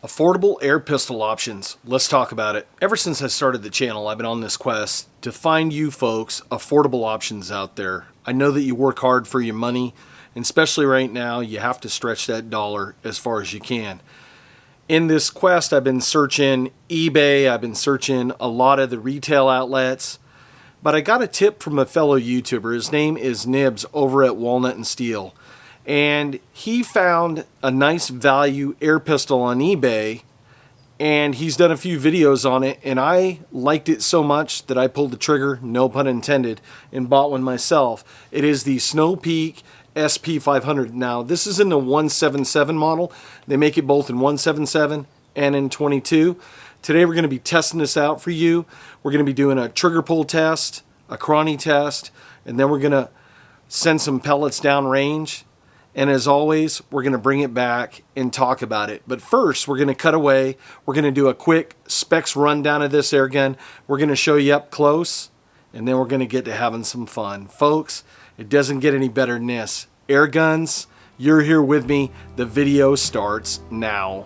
Affordable air pistol options. Let's talk about it. Ever since I started the channel, I've been on this quest to find you folks affordable options out there. I know that you work hard for your money, and especially right now, you have to stretch that dollar as far as you can. In this quest, I've been searching eBay, I've been searching a lot of the retail outlets, but I got a tip from a fellow YouTuber. His name is Nibs over at Walnut and Steel. And he found a nice value air pistol on eBay, and he's done a few videos on it, and I liked it so much that I pulled the trigger, no pun intended, and bought one myself. It is the SNOWPEAK SP500. Now, this is in the 177 model. They make it both in 177 and in 22. Today we're going to be testing this out for you. We're going to be doing a trigger pull test, a chrony test, and then we're going to send some pellets down range. And as always, we're going to bring it back and talk about it. But first, we're going to cut away. We're going to do a quick specs rundown of this air gun. We're going to show you up close, and then we're going to get to having some fun. Folks, it doesn't get any better than this. Air guns, you're here with me. The video starts now.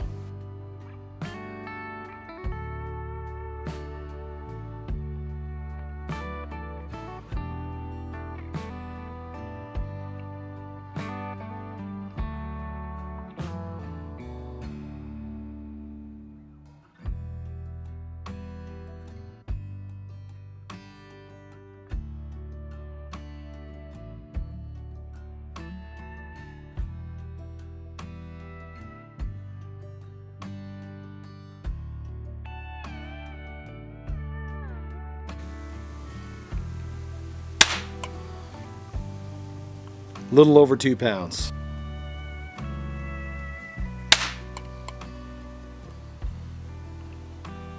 Little over 2 pounds.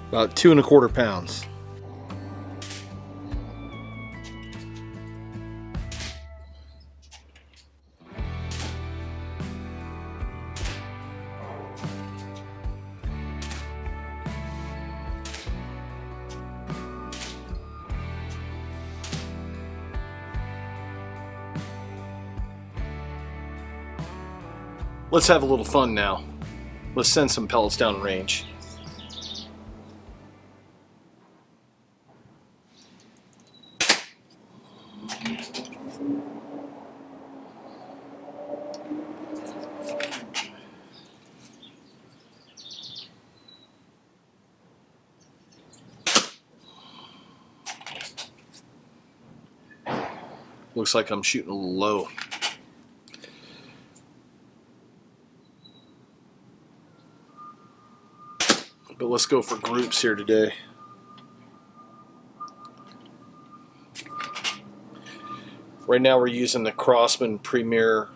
About 2¼ pounds. Let's have a little fun now. Let's send some pellets down range. Looks like I'm shooting a little low. But let's go for groups here today. Right now we're using the Crosman Premier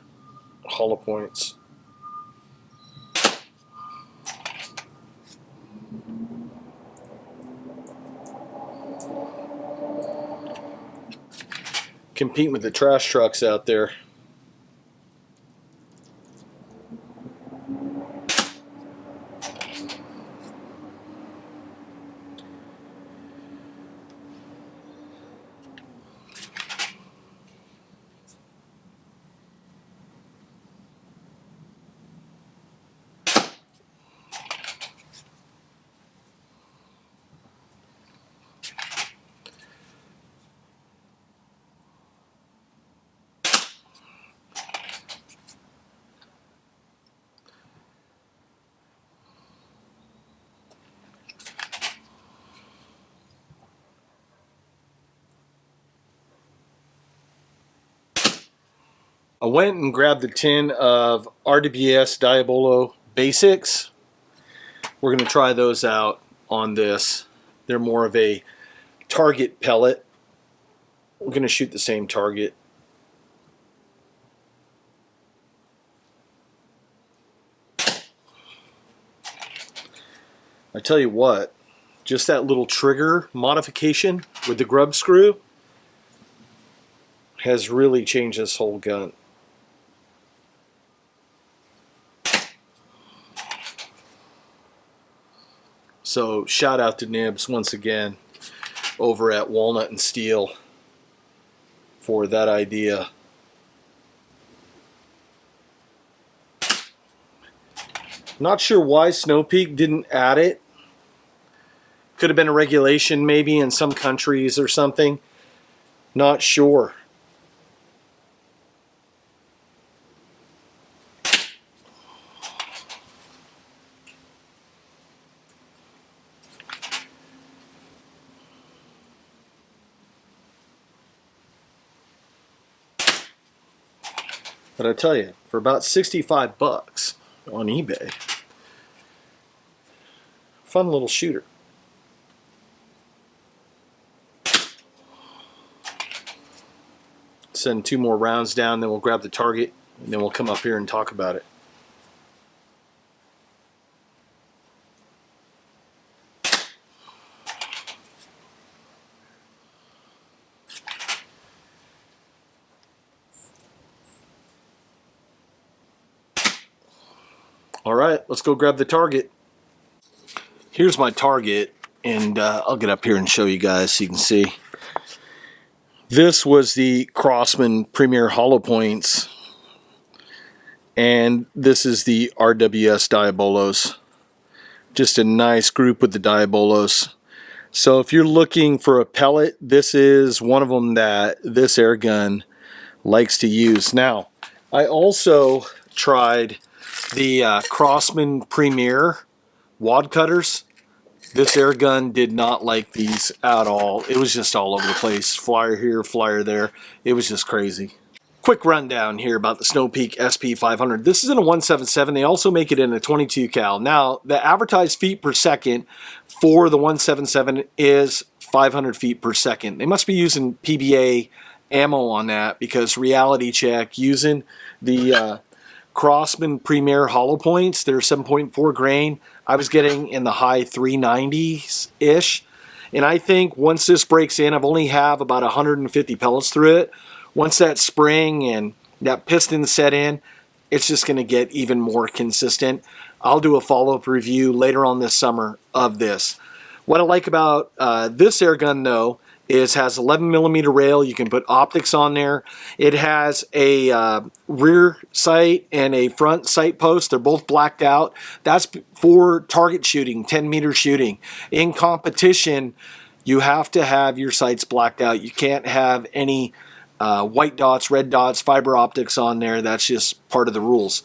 hollow points. Competing with the trash trucks out there. I went and grabbed the tin of RWS Diabolo Basics. We're going to try those out on this. They're more of a target pellet. We're going to shoot the same target. I tell you what, just that little trigger modification with the grub screw has really changed this whole gun. So shout out to Nibs once again over at Walnut and Steel for that idea. Not sure why SNOWPEAK didn't add it. Could have been a regulation maybe in some countries or something. Not sure. But I tell you, for about 65 bucks on eBay, fun little shooter. Send 2 more rounds down, then we'll grab the target, and then we'll come up here and talk about it. All right, let's go grab the target. Here's my target, and I'll get up here and show you guys so you can see. This was the Crosman Premier Hollow Points, and this is the RWS Diabolos. Just a nice group with the Diabolos. So if you're looking for a pellet, this is one of them that this air gun likes to use. Now, I also tried the Crosman Premier wad cutters. This air gun did not like these at all. It was just all over the place. Flyer here, flyer there. It was just crazy. Quick rundown here about the SNOWPEAK SP500. This is in a 177. They also make it in a 22 cal. Now, the advertised feet per second for the 177 is 500 feet per second. They must be using PBA ammo on that, because reality check using the Crosman Premier Hollow Points, they're 7.4 grain. I was getting in the high 390s-ish. And I think once this breaks in, I've only have about 150 pellets through it. Once that spring and that piston set in, it's just going to get even more consistent. I'll do a follow-up review later on this summer of this. What I like about this air gun, though, is has 11mm rail. You can put optics on there. It has a rear sight and a front sight post. They're both blacked out. That's for target shooting, 10-meter shooting. In competition, you have to have your sights blacked out. You can't have any white dots, red dots, fiber optics on there. That's just part of the rules.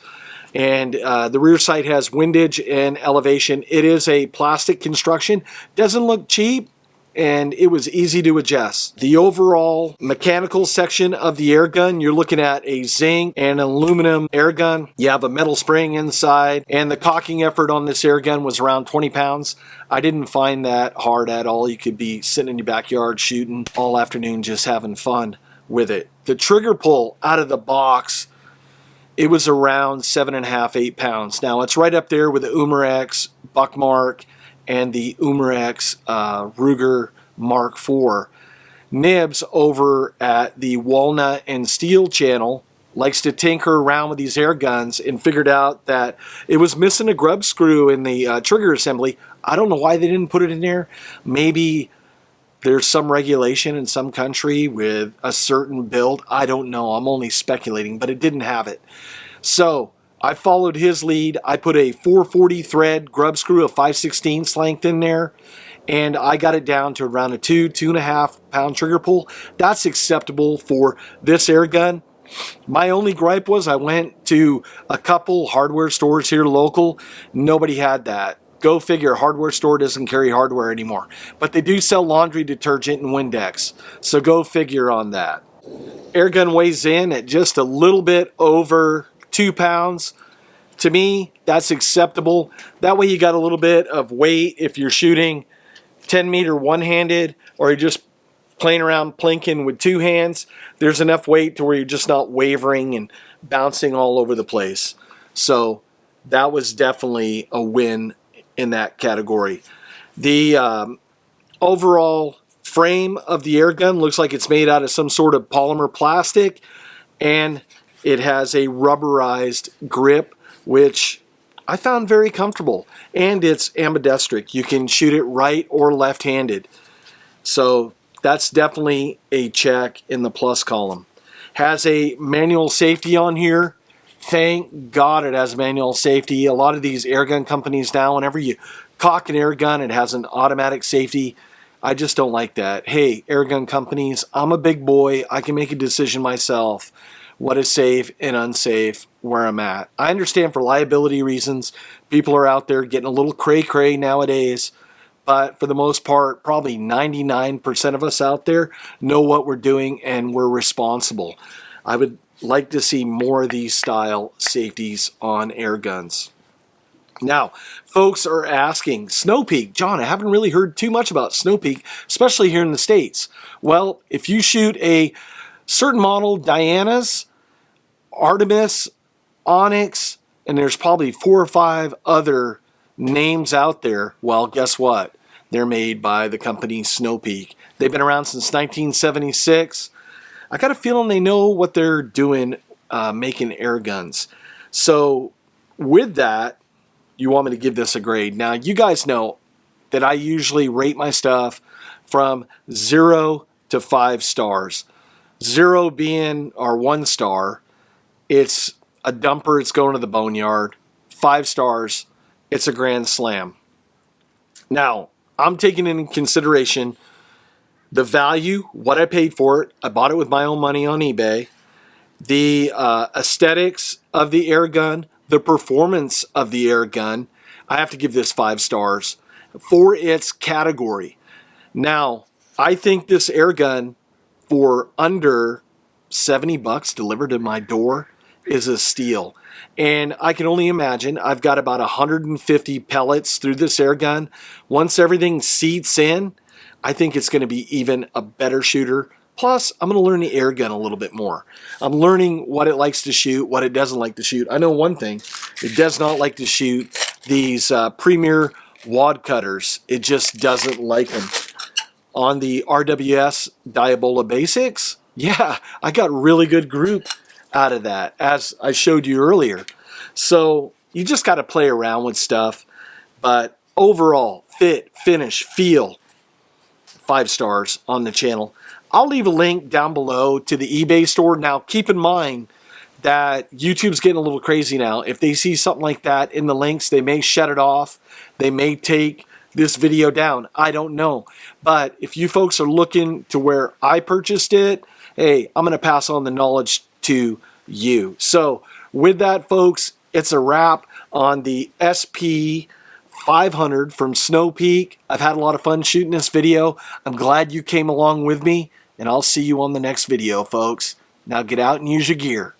And the rear sight has windage and elevation. It is a plastic construction. Doesn't look cheap, and it was easy to adjust. The overall mechanical section of the air gun, you're looking at a zinc and aluminum air gun. You have a metal spring inside, and the cocking effort on this air gun was around 20 pounds. I didn't find that hard at all. You could be sitting in your backyard shooting all afternoon, just having fun with it. The trigger pull out of the box, it was around 7.5, 8 pounds. Now, it's right up there with the Umarex Buckmark and the Umarex Ruger Mark IV. Nibs over at the Walnut and Steel channel likes to tinker around with these air guns and figured out that it was missing a grub screw in the trigger assembly. I don't know why they didn't put it in there. Maybe there's some regulation in some country with a certain build. I don't know. I'm only speculating, but it didn't have it. So I followed his lead. I put a 440 thread grub screw of 5/16 length in there, and I got it down to around a 2.5 pound trigger pull. That's acceptable for this air gun. My only gripe was I went to a couple hardware stores here local. Nobody had that. Go figure, hardware store doesn't carry hardware anymore. But they do sell laundry detergent and Windex. So go figure on that. Air gun weighs in at just a little bit over 2 pounds. To me, that's acceptable. That way you got a little bit of weight if you're shooting 10-meter one-handed, or you're just playing around plinking with two hands. There's enough weight to where you're just not wavering and bouncing all over the place. So that was definitely a win in that category. The overall frame of the air gun looks like it's made out of some sort of polymer plastic, and it has a rubberized grip, which I found very comfortable, and it's ambidextric. You can shoot it right or left-handed. So that's definitely a check in the plus column. Has a manual safety on here Thank God it has manual safety. A lot of these airgun companies now, whenever you cock an air gun, it has an automatic safety. I just don't like that. Hey, airgun companies, I'm a big boy. I can make a decision myself what is safe and unsafe where I'm at. I understand for liability reasons, people are out there getting a little cray-cray nowadays, but for the most part, probably 99% of us out there know what we're doing and we're responsible. I would like to see more of these style safeties on air guns. Now, folks are asking, SNOWPEAK, John, I haven't really heard too much about SNOWPEAK, especially here in the States. Well, if you shoot a certain model, Diana's, Artemis, Onyx, and there's probably 4 or 5 other names out there, well, guess what? They're made by the company SNOWPEAK. They've been around since 1976. I got a feeling they know what they're doing making air guns. So with that, you want me to give this a grade. Now, you guys know that I usually rate my stuff from 0 to 5 stars. 0 being our 1 star, it's a dumper, it's going to the boneyard. 5 stars, it's a grand slam. Now, I'm taking into consideration the value, what I paid for it. I bought it with my own money on eBay. The aesthetics of the air gun, the performance of the air gun. I have to give this 5 stars for its category. Now, I think this air gun for under 70 bucks delivered to my door is a steal. And I can only imagine, I've got about 150 pellets through this air gun. Once everything seats in, I think it's going to be even a better shooter. Plus, I'm going to learn the air gun a little bit more. I'm learning what it likes to shoot, what it doesn't like to shoot. I know one thing. It does not like to shoot these premier wad cutters. It just doesn't like them. On the RWS Diabola Basics, yeah, I got really good group out of that, as I showed you earlier. So you just got to play around with stuff. But overall, fit, finish, feel, 5 stars on the channel. I'll leave a link down below to the eBay store. Now, keep in mind that YouTube's getting a little crazy now. If they see something like that in the links, they may shut it off. They may take this video down. I don't know. But if you folks are looking to where I purchased it, hey, I'm going to pass on the knowledge to you. So with that, folks, it's a wrap on the SP500 from SNOWPEAK. I've had a lot of fun shooting this video. I'm glad you came along with me, and I'll see you on the next video, folks. Now get out and use your gear.